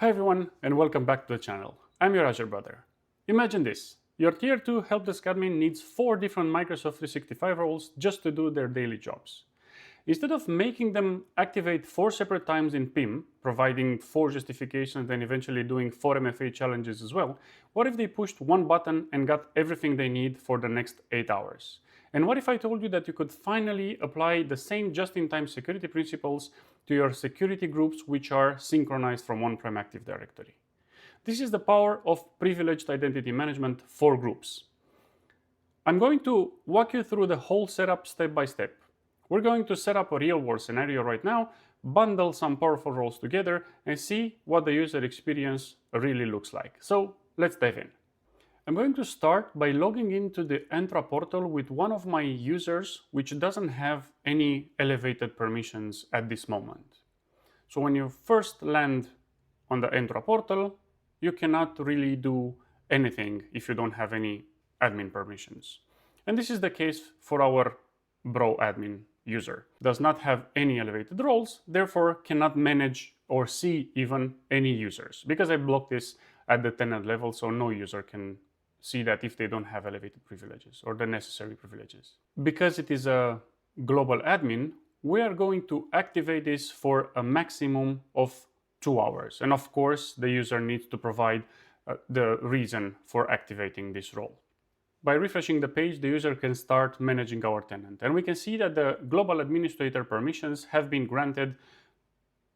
Hi everyone and welcome back to the channel. I'm your Azure brother. Imagine this. Your tier 2 helpdesk admin needs 4 different Microsoft 365 roles just to do their daily jobs. Instead of making them activate 4 separate times in PIM, providing 4 justifications and eventually doing 4 MFA challenges as well, what if they pushed one button and got everything they need for the next 8 hours? And what if I told you that you could finally apply the same just-in-time security principles to your security groups which are synchronized from On-Prem Active Directory? This is the power of privileged identity management for groups. I'm going to walk you through the whole setup step by step. We're going to set up a real-world scenario right now, bundle some powerful roles together, and see what the user experience really looks like. So let's dive in. I'm going to start by logging into the Entra portal with one of my users which doesn't have any elevated permissions at this moment. So when you first land on the Entra portal, you cannot really do anything if you don't have any admin permissions. And this is the case for our bro admin user. Does not have any elevated roles, therefore cannot manage or see even any users, because I blocked this at the tenant level, so no user can see that if they don't have elevated privileges or the necessary privileges. Because it is a global admin, we are going to activate this for a maximum of 2 hours. And of course, the user needs to provide the reason for activating this role. By refreshing the page, the user can start managing our tenant. And we can see that the global administrator permissions have been granted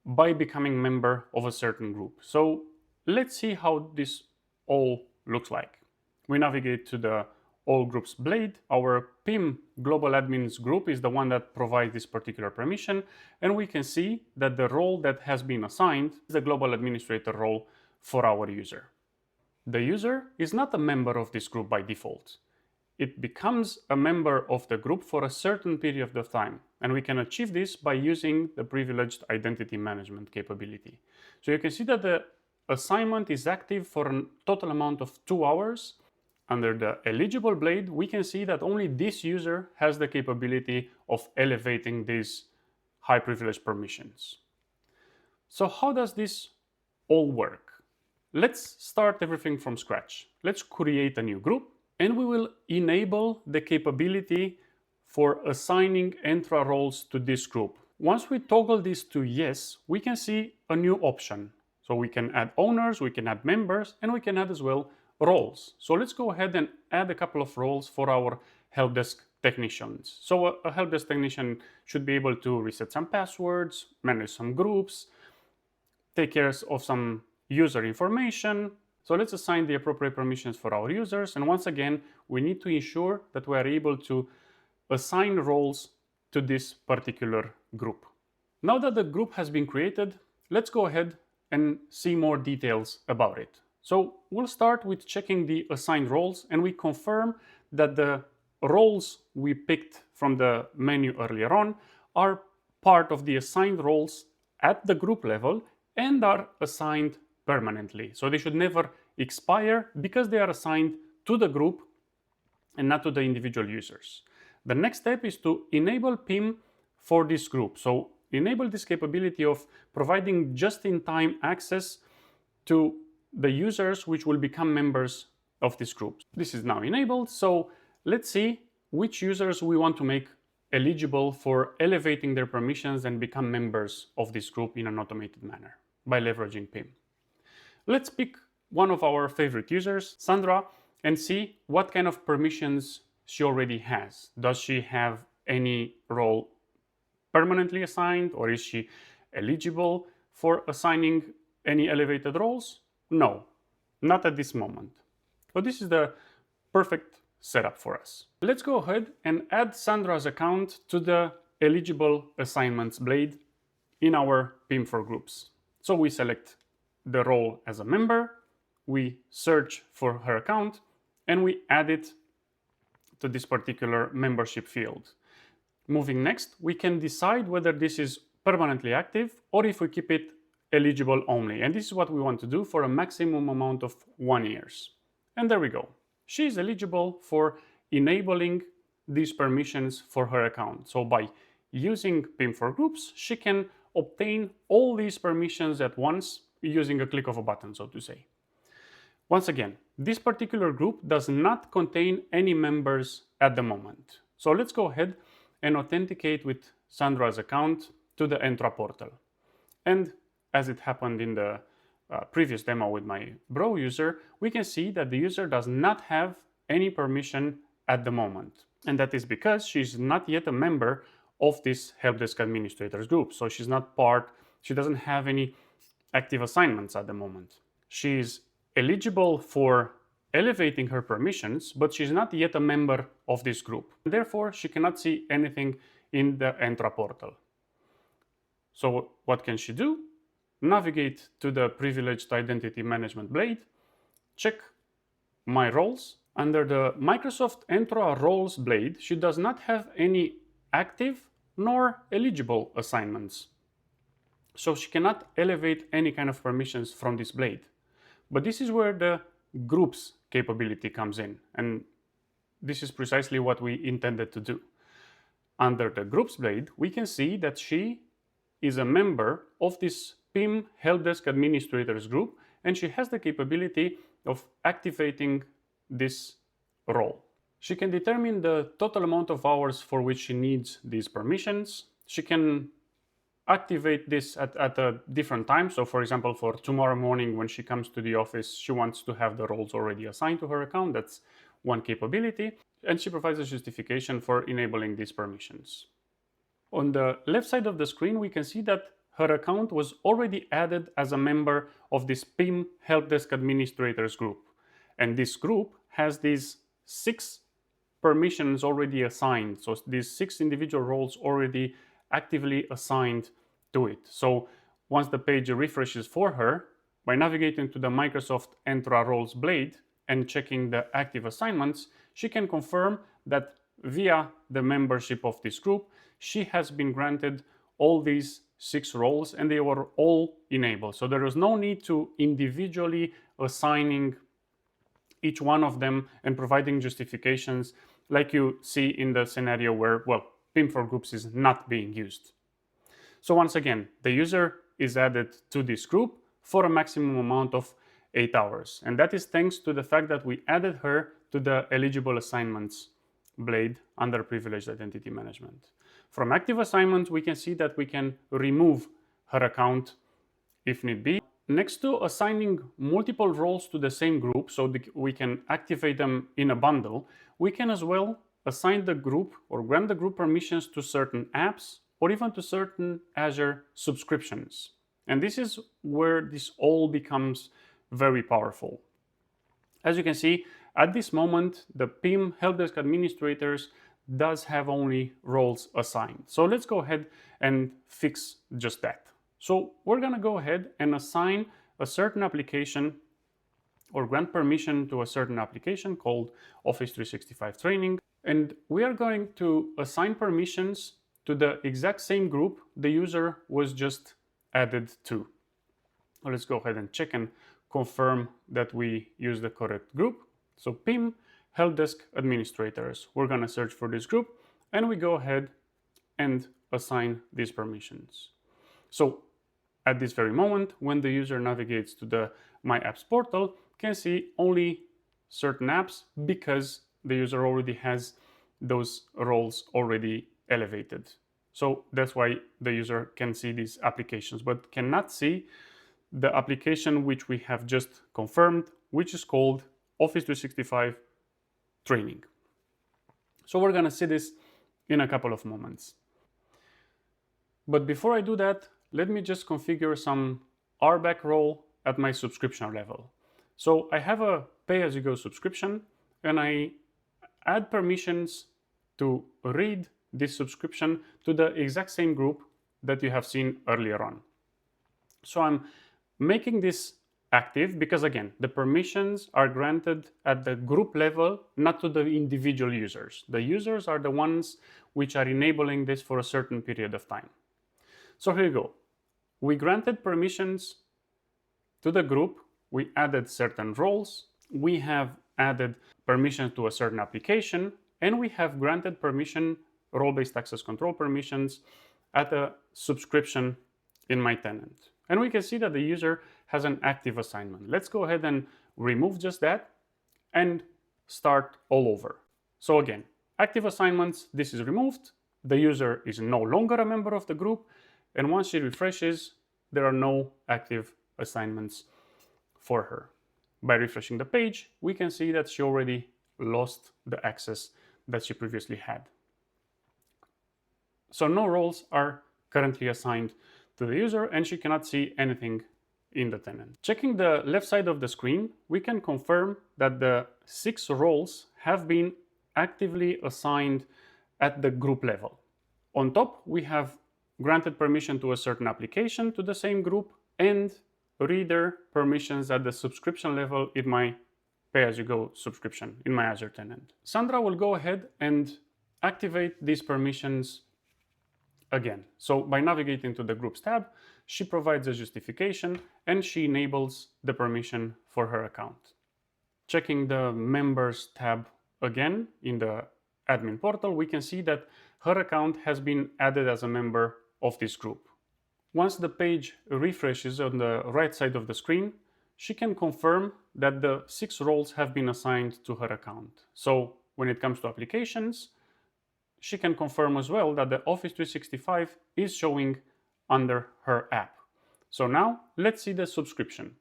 by becoming member of a certain group. So let's see how this all looks like. We navigate to the All Groups blade. Our PIM global admins group is the one that provides this particular permission. And we can see that the role that has been assigned is the global administrator role for our user. The user is not a member of this group by default. It becomes a member of the group for a certain period of time. And we can achieve this by using the privileged identity management capability. So you can see that the assignment is active for a total amount of 2 hours. Under the eligible blade, we can see that only this user has the capability of elevating these high privilege permissions. So how does this all work? Let's start everything from scratch. Let's create a new group and we will enable the capability for assigning Entra roles to this group. Once we toggle this to yes, we can see a new option. So we can add owners, we can add members, and we can add as well roles. So let's go ahead and add a couple of roles for our helpdesk technicians. So a helpdesk technician should be able to reset some passwords, manage some groups, take care of some user information. So let's assign the appropriate permissions for our users. And once again, we need to ensure that we are able to assign roles to this particular group. Now that the group has been created, let's go ahead and see more details about it. So we'll start with checking the assigned roles, and we confirm that the roles we picked from the menu earlier on are part of the assigned roles at the group level and are assigned permanently. So they should never expire because they are assigned to the group and not to the individual users. The next step is to enable PIM for this group. So enable this capability of providing just-in-time access to the users which will become members of this group. This is now enabled, so let's see which users we want to make eligible for elevating their permissions and become members of this group in an automated manner by leveraging PIM. Let's pick one of our favorite users, Sandra, and see what kind of permissions she already has. Does she have any role permanently assigned, or is she eligible for assigning any elevated roles? No, not at this moment. So this is the perfect setup for us. Let's go ahead and add Sandra's account to the eligible assignments blade in our PIM for groups. So we select the role as a member, we search for her account, and we add it to this particular membership field. Moving next, we can decide whether this is permanently active or if we keep it eligible only. And this is what we want to do for a maximum amount of 1 year. And there we go. She is eligible for enabling these permissions for her account. So by using PIM for groups, she can obtain all these permissions at once using a click of a button, so to say. Once again, this particular group does not contain any members at the moment. So let's go ahead and authenticate with Sandra's account to the Entra portal. And as it happened in the previous demo with my Bro user, we can see that the user does not have any permission at the moment. And that is because she's not yet a member of this Helpdesk administrators group. So she doesn't have any active assignments at the moment. She's eligible for elevating her permissions, but she's not yet a member of this group. Therefore, she cannot see anything in the Entra portal. So what can she do? Navigate to the Privileged Identity Management blade, check My Roles. Under the Microsoft Entra Roles blade, she does not have any active nor eligible assignments. So she cannot elevate any kind of permissions from this blade. But this is where the groups capability comes in, and this is precisely what we intended to do. Under the groups blade, we can see that she is a member of this PIM Helpdesk administrators group, and she has the capability of activating this role. She can determine the total amount of hours for which she needs these permissions. She can activate this at a different time. So for example, for tomorrow morning when she comes to the office, she wants to have the roles already assigned to her account. That's one capability. And she provides a justification for enabling these permissions. On the left side of the screen, we can see that her account was already added as a member of this PIM Helpdesk administrators group. And this group has these 6 permissions already assigned. So these 6 individual roles already actively assigned to it. So once the page refreshes for her, by navigating to the Microsoft Entra Roles blade and checking the active assignments, she can confirm that via the membership of this group, she has been granted all these 6 roles and they were all enabled. So there is no need to individually assigning each one of them and providing justifications like you see in the scenario where, well, PIM for groups is not being used. So once again, the user is added to this group for a maximum amount of 8 hours. And that is thanks to the fact that we added her to the eligible assignments blade under privileged identity management. From active assignments, we can see that we can remove her account if need be. Next to assigning multiple roles to the same group so we can activate them in a bundle, we can as well assign the group or grant the group permissions to certain apps or even to certain Azure subscriptions. And this is where this all becomes very powerful. As you can see, at this moment, the PIM Helpdesk administrators does have only roles assigned. So let's go ahead and fix just that. So we're going to go ahead and assign a certain application or grant permission to a certain application called Office 365 Training. And we are going to assign permissions to the exact same group the user was just added to. Let's go ahead and check and confirm that we use the correct group. So PIM Helpdesk administrators. We're going to search for this group and we go ahead and assign these permissions. So at this very moment, when the user navigates to the My Apps portal, can see only certain apps because the user already has those roles already elevated. So that's why the user can see these applications, but cannot see the application which we have just confirmed, which is called Office 365 Training. So we're going to see this in a couple of moments. But before I do that, let me just configure some RBAC role at my subscription level. So I have a pay-as-you-go subscription and I add permissions to read this subscription to the exact same group that you have seen earlier on. So I'm making this active because, again, the permissions are granted at the group level, not to the individual users. The users are the ones which are enabling this for a certain period of time. So here you go. We granted permissions to the group. We added certain roles. We have added permission to a certain application, and we have granted permission, role-based access control permissions, at a subscription in my tenant. And we can see that the user has an active assignment. Let's go ahead and remove just that and start all over. So again, active assignments, this is removed. The user is no longer a member of the group. And once she refreshes, there are no active assignments for her. By refreshing the page, we can see that she already lost the access that she previously had. So no roles are currently assigned to the user and she cannot see anything in the tenant. Checking the left side of the screen, we can confirm that the 6 roles have been actively assigned at the group level. On top, we have granted permission to a certain application to the same group and reader permissions at the subscription level in my pay-as-you-go subscription in my Azure tenant. Sandra will go ahead and activate these permissions again. So by navigating to the Groups tab, she provides a justification and she enables the permission for her account. Checking the Members tab again in the admin portal, we can see that her account has been added as a member of this group. Once the page refreshes on the right side of the screen, she can confirm that the 6 roles have been assigned to her account. So when it comes to applications, she can confirm as well that the Office 365 is showing under her app. So now let's see the subscription,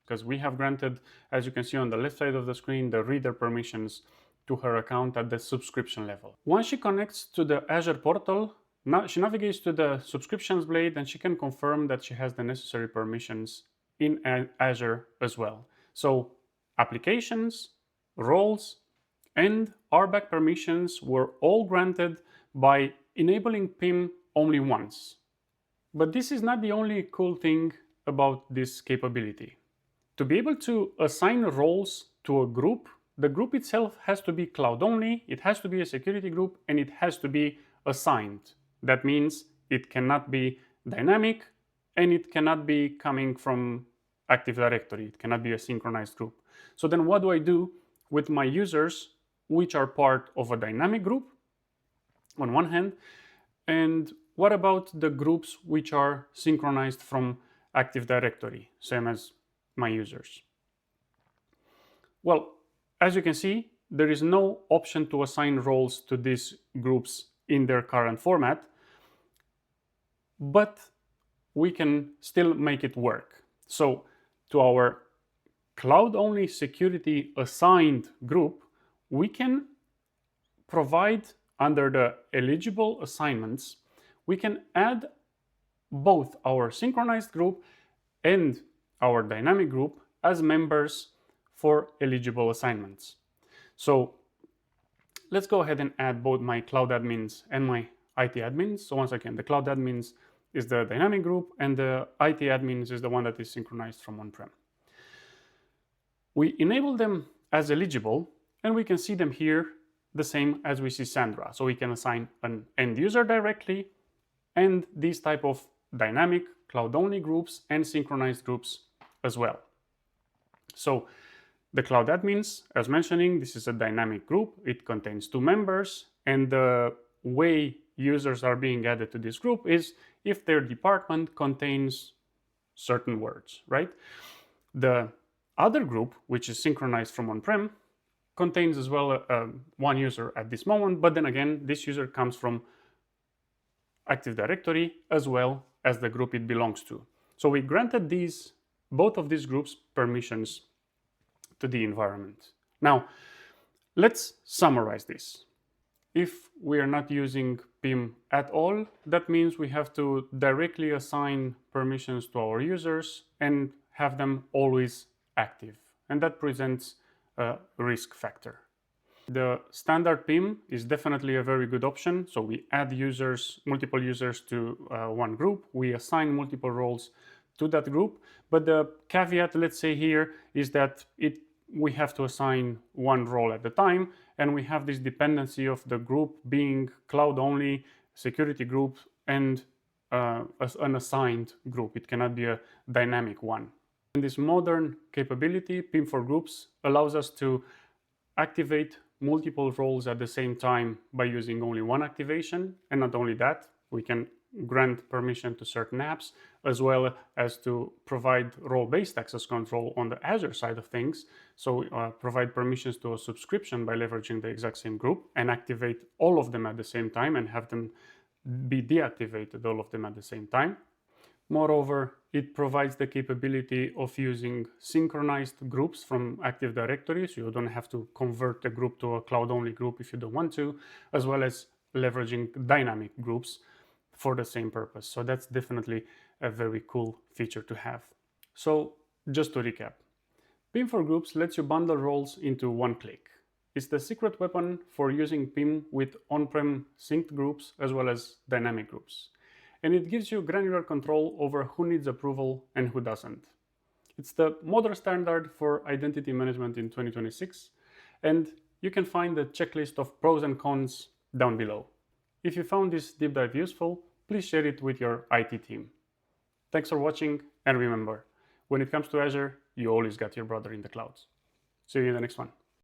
because we have granted, as you can see on the left side of the screen, the reader permissions to her account at the subscription level. Once she connects to the Azure portal, now she navigates to the subscriptions blade and she can confirm that she has the necessary permissions in Azure as well. So applications, roles, and RBAC permissions were all granted by enabling PIM only once. But this is not the only cool thing about this capability. To be able to assign roles to a group, the group itself has to be cloud only, it has to be a security group, and it has to be assigned. That means it cannot be dynamic and it cannot be coming from Active Directory. It cannot be a synchronized group. So then what do I do with my users which are part of a dynamic group on one hand, and what about the groups which are synchronized from Active Directory, same as my users? Well, as you can see, there is no option to assign roles to these groups in their current format, but we can still make it work. So to our cloud-only security assigned group, we can provide under the eligible assignments, we can add both our synchronized group and our dynamic group as members for eligible assignments. So let's go ahead and add both my cloud admins and my IT admins. So once again, the cloud admins is the dynamic group and the IT admins is the one that is synchronized from on-prem. We enable them as eligible and we can see them here the same as we see Sandra. So we can assign an end user directly and these type of dynamic cloud-only groups and synchronized groups as well. So the cloud admins, as mentioning, this is a dynamic group. It contains 2 members and the way users are being added to this group is if their department contains certain words, right? The other group, which is synchronized from on-prem, contains as well one user at this moment, but then again, this user comes from Active Directory as well as the group it belongs to. So we granted both of these groups permissions to the environment. Now, let's summarize this. If we are not using PIM at all, that means we have to directly assign permissions to our users and have them always active. And that presents a risk factor. The standard PIM is definitely a very good option. So we add multiple users to one group. We assign multiple roles to that group. But the caveat, let's say here, is that we have to assign one role at a time, and we have this dependency of the group being cloud-only, security group, and an assigned group. It cannot be a dynamic one. And this modern capability, PIM for Groups, allows us to activate multiple roles at the same time by using only one activation. And not only that, we can grant permission to certain apps, as well as to provide role-based access control on the Azure side of things. So provide permissions to a subscription by leveraging the exact same group and activate all of them at the same time and have them be deactivated, all of them at the same time. Moreover, it provides the capability of using synchronized groups from Active Directory, so you don't have to convert a group to a cloud-only group if you don't want to, as well as leveraging dynamic groups for the same purpose. So that's definitely a very cool feature to have. So just to recap, PIM for Groups lets you bundle roles into one click. It's the secret weapon for using PIM with on-prem synced groups as well as dynamic groups. And it gives you granular control over who needs approval and who doesn't. It's the modern standard for identity management in 2026, and you can find the checklist of pros and cons down below. If you found this deep dive useful, please share it with your IT team. Thanks for watching, and remember, when it comes to Azure, you always got your brother in the clouds. See you in the next one.